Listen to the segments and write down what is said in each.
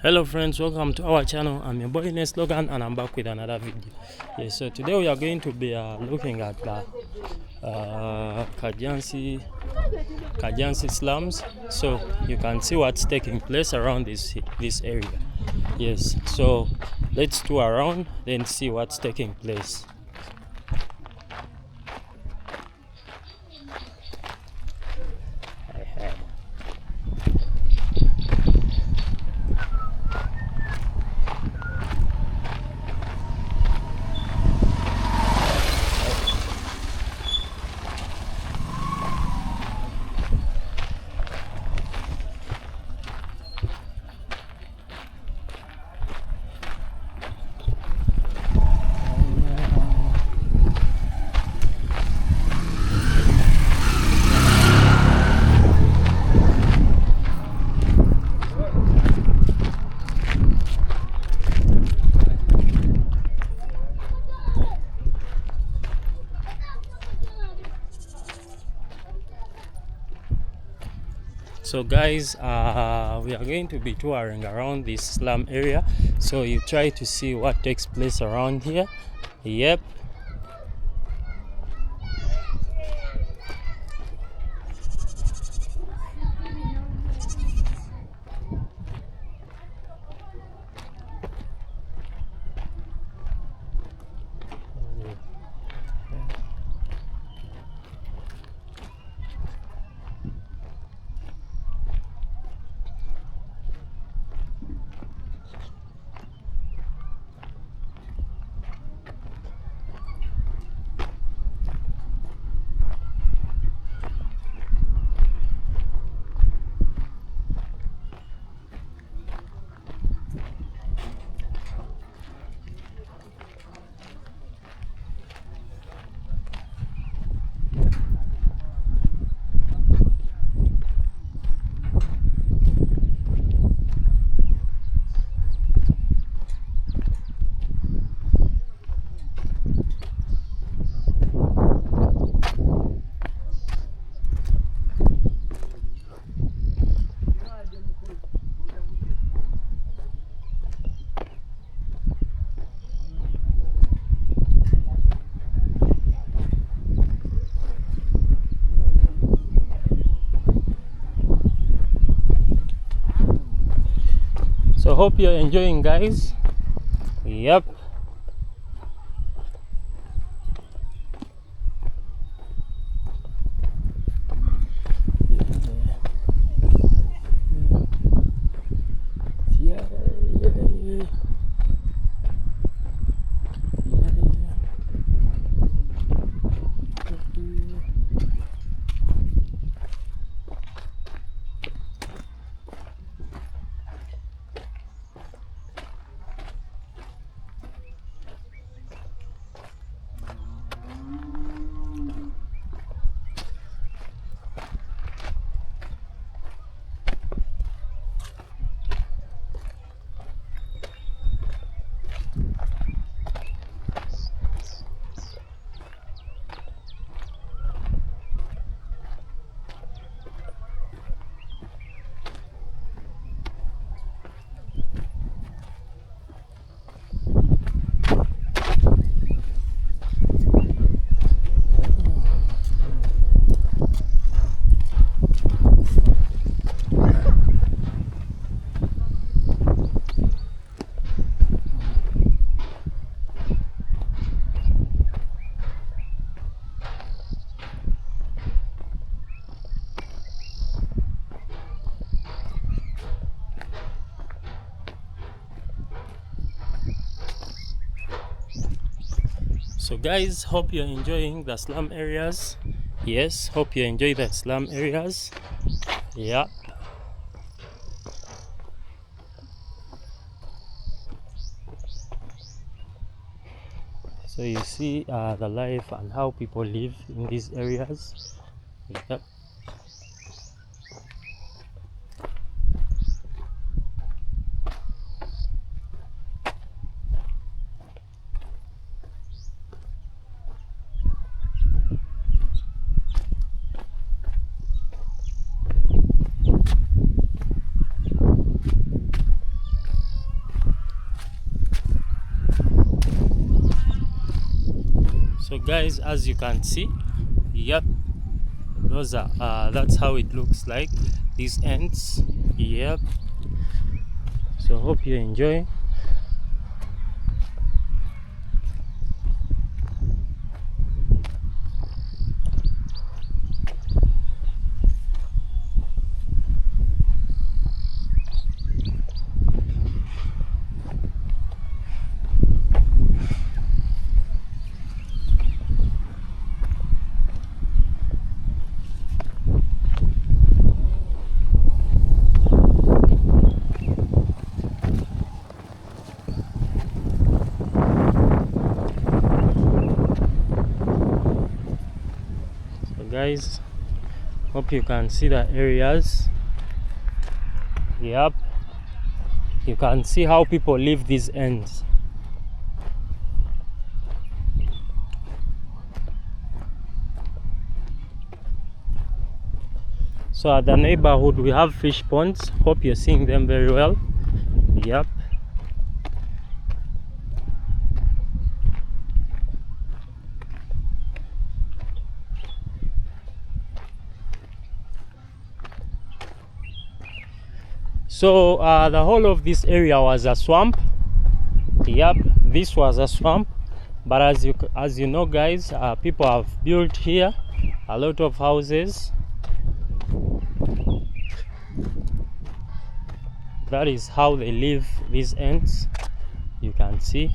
Hello friends, welcome to our channel. I'm your boy Ness Logan and I'm back with another video. Yes, so today we are going to be looking at the Kajjansi Slums. So you can see what's taking place around this area. Yes, so let's tour around and see what's taking place. So guys, we are going to be touring around this slum area, so you try to see what takes place around here. Yep. So hope you're enjoying, guys. Yep. So guys, hope you're enjoying the slum areas. Yes, hope you enjoy the slum areas. Yeah. So you see the life and how people live in these areas. Yep. So guys, as you can see, yep, those are that's how it looks like, these ends. Yep, so hope you enjoy. Guys, hope you can see the areas. Yep, you can see how people live these ends. So at the neighborhood we have fish ponds. Hope you're seeing them very well. Yep. So the whole of this area was a swamp. Yep, this was a swamp, but as you know guys, people have built here a lot of houses. That is how they live these ends, you can see.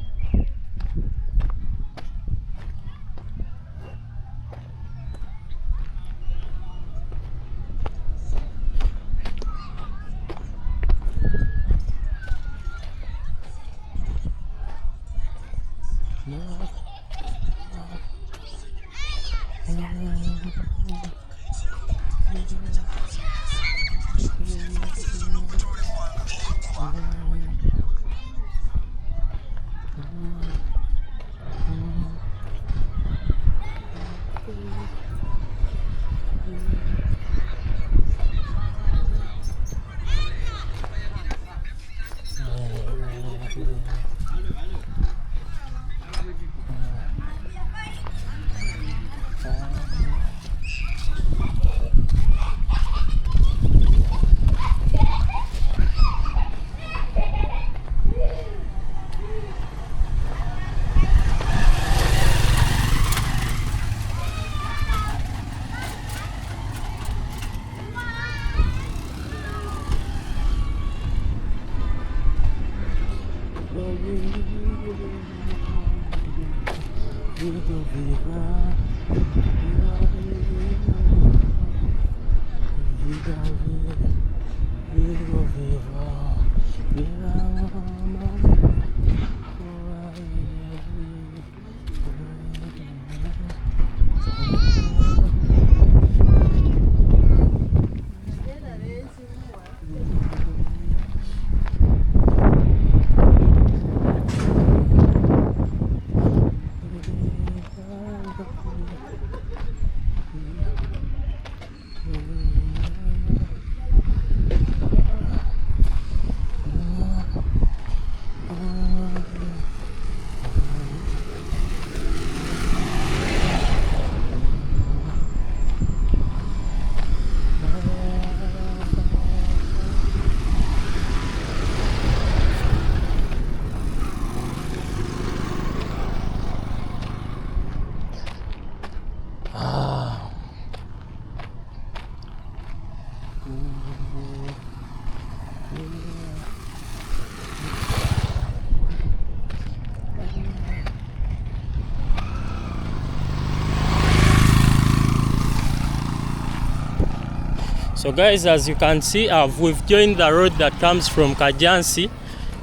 So guys, as you can see, we've joined the road that comes from Kajansi,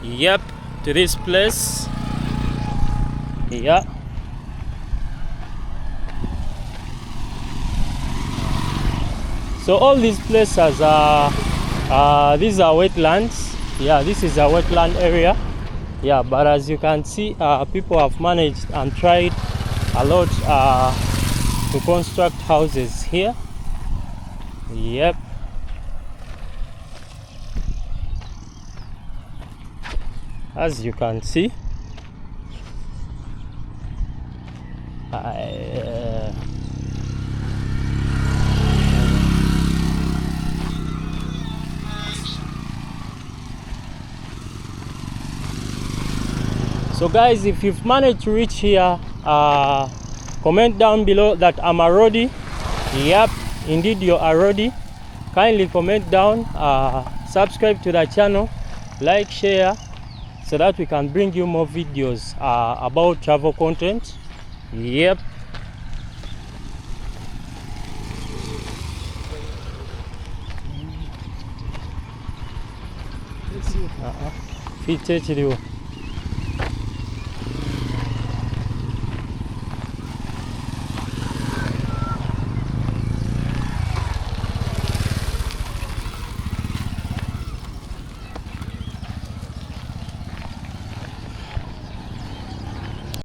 yep, to this place. Yeah. So all these places are these are wetlands. Yeah, this is a wetland area. Yeah, but as you can see, people have managed and tried a lot to construct houses here. Yep. As you can see, So guys, if you've managed to reach here, comment down below that I'm a roadie. Yep, indeed you're a roadie. Kindly comment down, subscribe to the channel, like, share, so that we can bring you more videos about travel content. Yep. Fitted